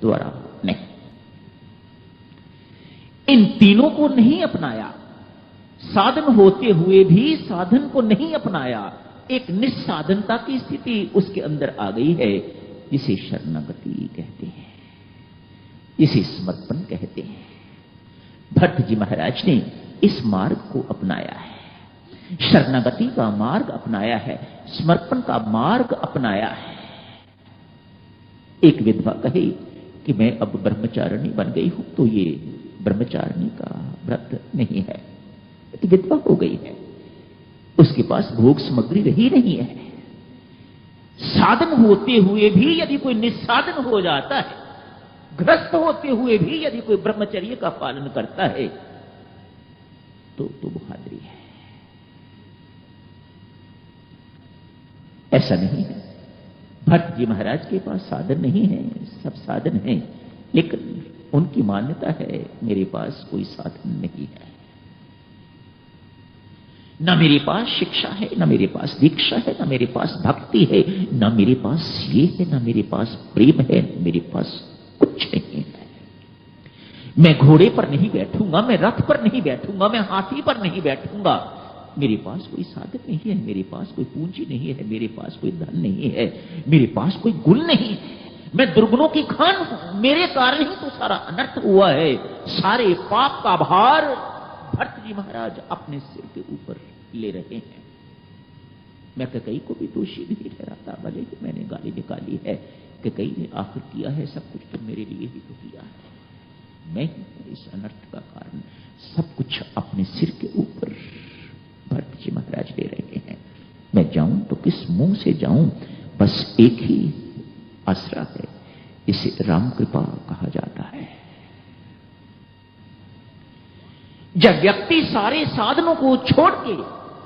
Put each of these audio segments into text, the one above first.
द्वारा नहीं। इन तीनों को नहीं अपनाया, साधन होते हुए भी साधन को नहीं अपनाया, एक निस्साधनता की स्थिति उसके अंदर आ गई है, जिसे शरणागति कहते हैं, इसे समर्पण कहते हैं। भट्ट जी महाराज ने इस मार्ग को अपनाया है, शरणागति का मार्ग अपनाया है, समर्पण का मार्ग अपनाया है। एक विधवा कहे कि मैं अब ब्रह्मचारिणी बन गई हूं, तो ये ब्रह्मचारिणी का व्रत नहीं है, तो विधवा हो गई है, उसके पास भोग सामग्री रही नहीं है। साधन होते हुए भी यदि कोई निस्साधन हो जाता है, ग्रस्त होते हुए भी यदि कोई ब्रह्मचर्य का पालन करता है, तो बहादुरी है। ऐसा नहीं है। भट्ट जी महाराज के पास साधन नहीं है, सब साधन है, लेकिन उनकी मान्यता है मेरे पास कोई साधन नहीं है, न मेरे पास शिक्षा है, न मेरे पास दीक्षा है, न मेरे पास भक्ति है, न मेरे पास ये है, न मेरे पास प्रेम है, मेरे पास कुछ नहीं है। मैं घोड़े पर नहीं बैठूंगा, मैं रथ पर नहीं बैठूंगा, मैं हाथी पर नहीं बैठूंगा, मेरे पास कोई साधन नहीं है, मेरे पास कोई पूंजी नहीं है, मेरे पास कोई धन नहीं है, मेरे पास कोई गुण नहीं है, मैं दुर्गुणों की खान हूं, मेरे कारण ही तो सारा अनर्थ हुआ है, सारे पाप का भार भट्ट जी महाराज अपने सिर के ऊपर ले रहे हैं। मैं कैकेयी को भी दोषी नहीं ठहराता, भले ही मैंने गाली निकाली है, कैकेयी ने आखिर किया है सब कुछ तो मेरे लिए ही तो किया है, मैं ही इस अनर्थ का कारण, सब कुछ अपने सिर के ऊपर भट्ट जी महाराज ले रहे हैं। मैं जाऊं तो किस मुंह से जाऊं, बस एक ही आसरा है, इसे राम कृपा कहा जाता है। जब व्यक्ति सारे साधनों को छोड़ के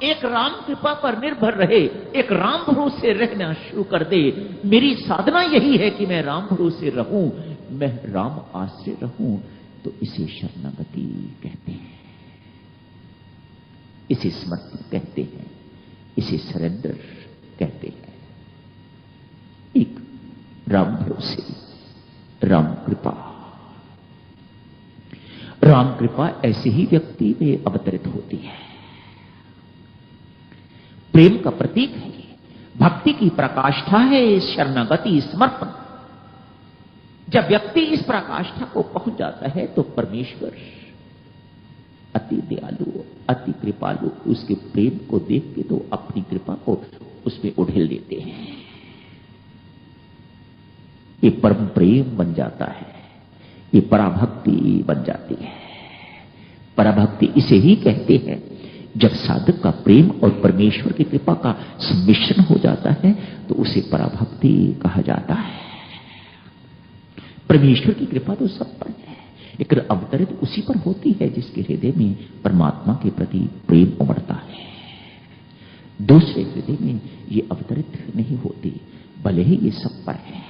एक राम कृपा पर निर्भर रहे, एक राम भरोसे रहना शुरू कर दे, मेरी साधना यही है कि मैं राम भरोसे रहूं, मैं राम आश्रय रहूं, तो इसे शरणागति कहते हैं, इसे समर्पण कहते हैं, इसे सरेंडर कहते हैं। एक राम भरोसे, राम कृपा। राम कृपा ऐसे ही व्यक्ति में अवतरित होती है, प्रेम का प्रतीक है, भक्ति की प्रकाष्ठा है शरणागति, समर्पण। जब व्यक्ति इस प्रकाष्ठा को पहुंच जाता है तो परमेश्वर अति दयालु, अति कृपालु, उसके प्रेम को देख के तो अपनी कृपा को उसमें उड़ेल देते हैं। ये परम प्रेम बन जाता है, ये पराभक्ति बन जाती है। पराभक्ति इसे ही कहते हैं जब साधक का प्रेम और परमेश्वर की कृपा का सम्मिश्रण हो जाता है तो उसे पराभक्ति कहा जाता है। परमेश्वर की कृपा तो सब पर है, लेकिन अवतरित उसी पर होती है जिसके हृदय में परमात्मा के प्रति प्रेम उमड़ता है। दूसरे हृदय में ये अवतरित नहीं होती, भले ही ये सब पर है,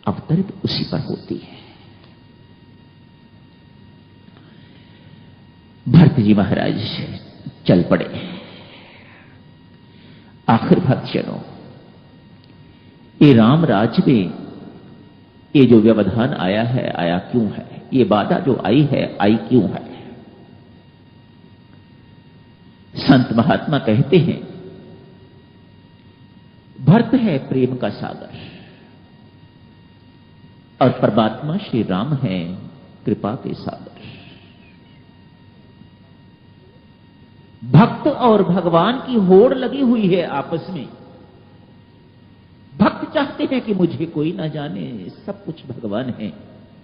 अवतरित उसी पर होती है। भरत जी महाराज चल पड़े। आखिर भक्तजनों, ये राम राज्य में ये जो व्यवधान आया है, आया क्यों है? ये बाधा जो आई है, आई क्यों है? संत महात्मा कहते हैं भरत है प्रेम का सागर और परमात्मा श्री राम है कृपा के सागर। भक्त और भगवान की होड़ लगी हुई है आपस में। भक्त चाहते हैं कि मुझे कोई ना जाने, सब कुछ भगवान है,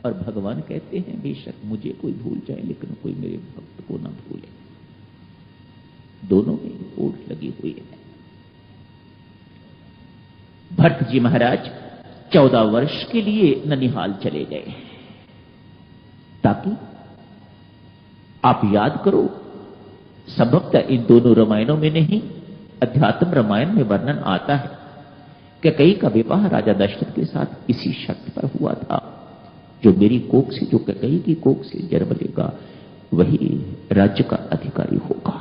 और भगवान कहते हैं बेशक मुझे कोई भूल जाए लेकिन कोई मेरे भक्त को ना भूले। दोनों में होड़ लगी हुई है। भट्ट जी महाराज 14 वर्ष के लिए ननिहाल चले गए, ताकि आप याद करो, संभवतः इन दोनों रामायणों में नहीं, अध्यात्म रामायण में वर्णन आता है कैकेयी का विवाह राजा दशरथ के साथ इसी शर्त पर हुआ था, जो मेरी कोख से, जो कैकेयी की कोख से जन्म लेगा वही राज्य का अधिकारी होगा।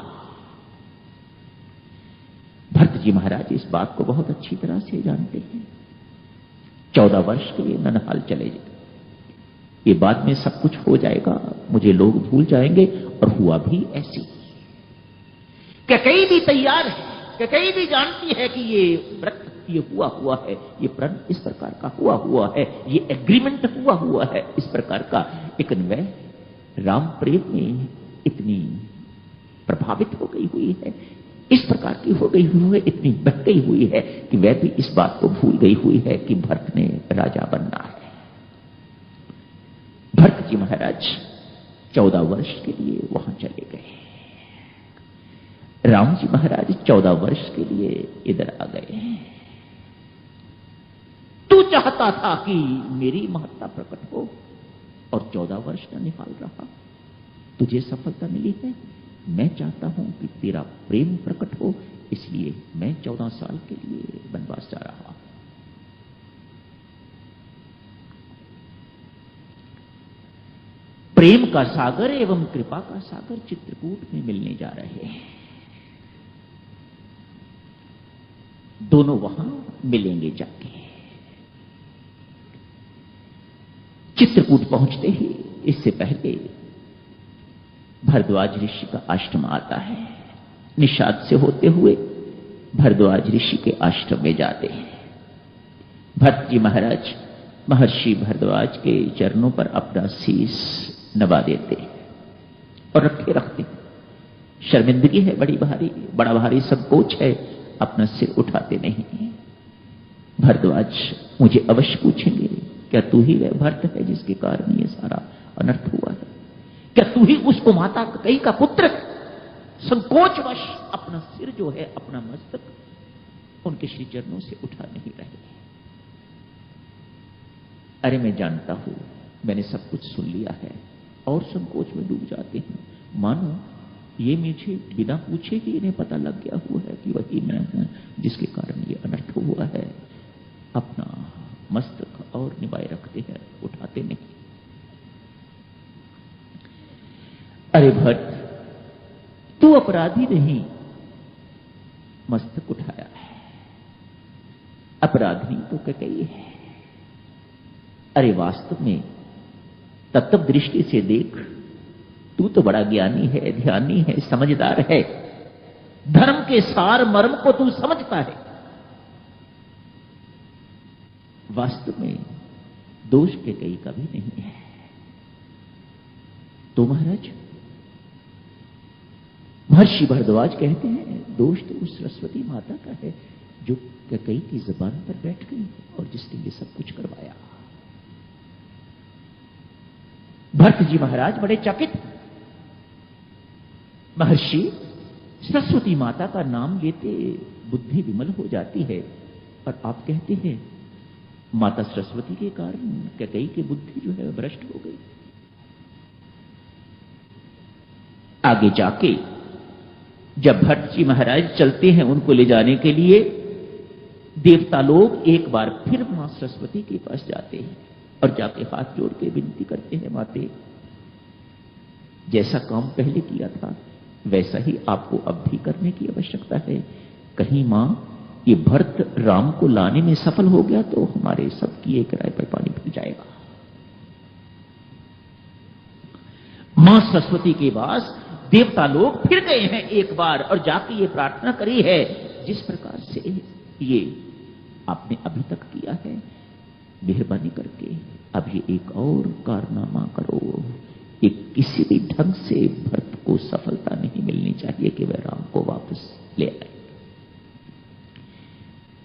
भरत जी महाराज इस बात को बहुत अच्छी तरह से जानते हैं। 14 वर्ष के लिए ननिहाल चले ये बाद में सब कुछ हो जाएगा, मुझे लोग भूल जाएंगे। और हुआ भी ऐसी। कैकेयी भी तैयार है, कैकेयी भी जानती है कि ये व्रत ये हुआ है, ये प्रण इस प्रकार का हुआ है, ये एग्रीमेंट हुआ है इस प्रकार का। लेकिन वह राम प्रेम में इतनी प्रभावित हो गई हुई है, इस प्रकार की हो गई हुई है, इतनी बह गई हुई है कि वह भी इस बात को भूल गई हुई है कि भरत ने राजा बनना है। भरत जी महाराज 14 वर्ष के लिए वहां चले गए। राम जी महाराज 14 वर्ष के लिए इधर आ गए। तू चाहता था कि मेरी महत्ता प्रकट हो और 14 वर्ष का निकाल रहा, तुझे सफलता मिली है। मैं चाहता हूं कि तेरा प्रेम प्रकट हो, इसलिए मैं 14 साल के लिए वनवास जा रहा हूं। प्रेम का सागर एवं कृपा का सागर चित्रकूट में मिलने जा रहे हैं। दोनों वहां मिलेंगे जाके। चित्रकूट पहुंचते ही इससे पहले भरद्वाज ऋषि का आश्रम आता है। निषाद से होते हुए भरद्वाज ऋषि के आश्रम में जाते हैं। भरत जी महाराज महर्षि भरद्वाज के चरणों पर अपना शीश नवा देते और रखे रखते। शर्मिंदगी है बड़ी भारी, बड़ा भारी संकोच है, अपना सिर उठाते नहीं। भरद्वाज मुझे अवश्य पूछेंगे, क्या तू ही वह भरत है जिसके कारण ये सारा अनर्थ हुआ है? क्या तू ही उस माता कैकेयी का पुत्र? संकोचवश अपना सिर जो है, अपना मस्तक उनके श्री चरणों से उठा नहीं रहे। अरे मैं जानता हूं, मैंने सब कुछ सुन लिया है, और संकोच में डूब जाते हैं। मानो ये मुझे बिना पूछे ही इन्हें पता लग गया हुआ है कि वही मैं हूं जिसके कारण ये अनर्थ हुआ है। अपना मस्तक और निभाए रखते हैं, उठाते नहीं। अरे भट्ट, तू अपराधी नहीं, मस्तक उठाया है। अपराधी तो कैकेयी है। अरे वास्तव में तत्व दृष्टि से देख, तू तो बड़ा ज्ञानी है, ध्यानी है, समझदार है। धर्म के सार मर्म को तू समझता है। वास्तव में दोष कैकेयी का भी नहीं है। तो महाराज, महर्षि भरद्वाज कहते हैं, दोष तो उस सरस्वती माता का है जो कैकेयी की जुबान पर बैठ गई और जिसने ये सब कुछ करवाया। भरत जी महाराज बड़े चकित। महर्षि, सरस्वती माता का नाम लेते बुद्धि विमल हो जाती है, और आप कहते हैं माता सरस्वती के कारण कैकेयी की बुद्धि जो है भ्रष्ट हो गई। आगे जाके जब भट्ट जी महाराज चलते हैं उनको ले जाने के लिए, देवता लोग एक बार फिर मां सरस्वती के पास जाते हैं और जाके हाथ जोड़ के विनती करते हैं, माते जैसा काम पहले किया था वैसा ही आपको अब भी करने की आवश्यकता है। कहीं मां ये भरत राम को लाने में सफल हो गया तो हमारे सब किए किराए पर पानी फिर जाएगा। मां सरस्वती के पास देवता लोग फिर गए हैं एक बार और जाके ये प्रार्थना करी है, जिस प्रकार से ये आपने अभी तक किया है, मेहरबानी करके अब ये एक और कारनामा करो। ये किसी भी ढंग से भरत को सफलता नहीं मिलनी चाहिए कि वह राम को वापस ले आए।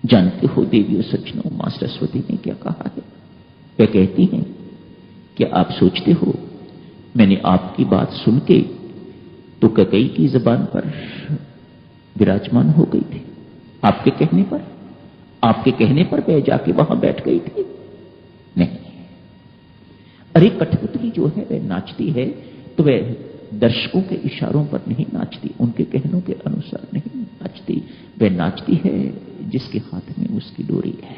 जानते हो देवियों सज्जनों, मां सरस्वती ने क्या कहा है? वे कहती हैं कि आप सोचते हो मैंने आपकी बात सुन के तो कैकेयी की जुबान पर विराजमान हो गई थी। आपके कहने पर वह जाके वहां बैठ गई थी? नहीं। अरे कठपुतली जो है वह नाचती है तो वह दर्शकों के इशारों पर नहीं नाचती, उनके कहनों के अनुसार नहीं नाचती। वह नाचती है जिसके हाथ में उसकी डोरी है।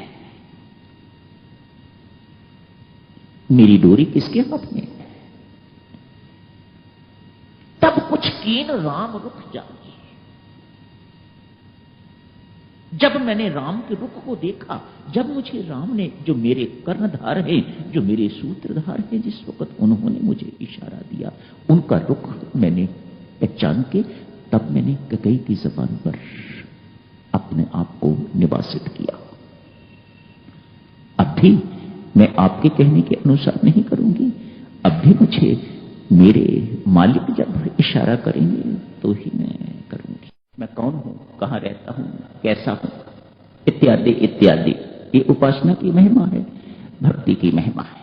मेरी डोरी किसके हाथ में है? तब कुछ कीन राम रुक जाए। जब मैंने राम के रुख को देखा, जब मुझे राम ने, जो मेरे कर्णधार हैं, जो मेरे सूत्रधार हैं, जिस वक्त उन्होंने मुझे इशारा दिया, उनका रुख मैंने पहचान के तब मैंने कैकेयी की जबान पर अपने आप को निवासित किया। अब भी मैं आपके कहने के अनुसार नहीं करूंगी। अब भी मुझे मेरे मालिक जब इशारा करेंगे तो ही मैं करूंगी। मैं कौन हूं, कहां रहता हूं, कैसा हूं, इत्यादि इत्यादि। ये उपासना की महिमा है, भक्ति की महिमा है।